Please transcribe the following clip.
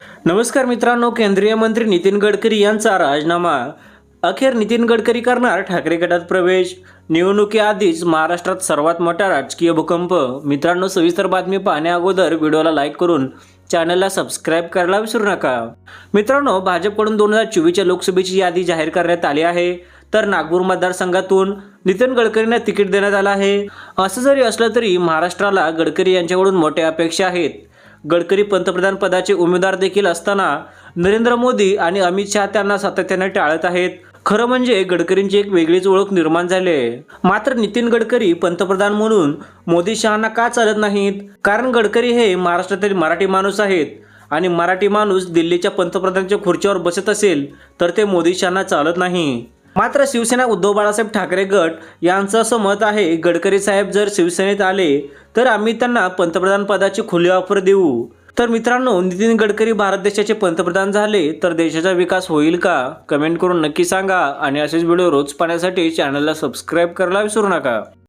नमस्कार मित्रांनो, केंद्रीय मंत्री नितीन गडकरी यांचा राजीनामा. अखेर नितीन गडकरी करणार ठाकरे गटात प्रवेश. निवडणुकीआधीच महाराष्ट्रात सर्वात मोठा राजकीय भूकंप. मित्रांनो, सविस्तर बातमी पाहण्या अगोदर व्हिडिओला लाईक करून चॅनलला सबस्क्राईब करायला विसरू नका. मित्रांनो, भाजपकडून 2024च्या लोकसभेची यादी जाहीर करण्यात आली आहे. तर नागपूर मतदारसंघातून नितीन गडकरींना तिकीट देण्यात आलं आहे. असं जरी असलं तरी महाराष्ट्राला गडकरी यांच्याकडून मोठ्या अपेक्षा आहेत. गडकरी पंतप्रधान पदाचे उमेदवार देखील असताना नरेंद्र मोदी आणि अमित शहा त्यांना सातत्याने टाळत आहेत. खरं म्हणजे गडकरींची एक वेगळीच ओळख निर्माण झाली आहे. मात्र नितीन गडकरी पंतप्रधान म्हणून मोदी शहांना का चालत नाहीत? कारण गडकरी हे महाराष्ट्रातील मराठी माणूस आहेत आणि मराठी माणूस दिल्लीच्या पंतप्रधानांच्या खुर्चीवर बसत असेल तर ते मोदी शहांना चालत नाही. मात्र शिवसेना उद्धव बाळासाहेब ठाकरे गट यांचं असं मत आहे, गडकरी साहेब जर शिवसेनेत आले तर आम्ही त्यांना पंतप्रधान पदाची खुली ऑफर देऊ. तर मित्रांनो, नितीन गडकरी भारत देशाचे पंतप्रधान झाले तर देशाचा विकास होईल का? कमेंट करून नक्की सांगा आणि असेच व्हिडिओ रोज पाहण्यासाठी चॅनलला सबस्क्राईब करायला विसरू नका.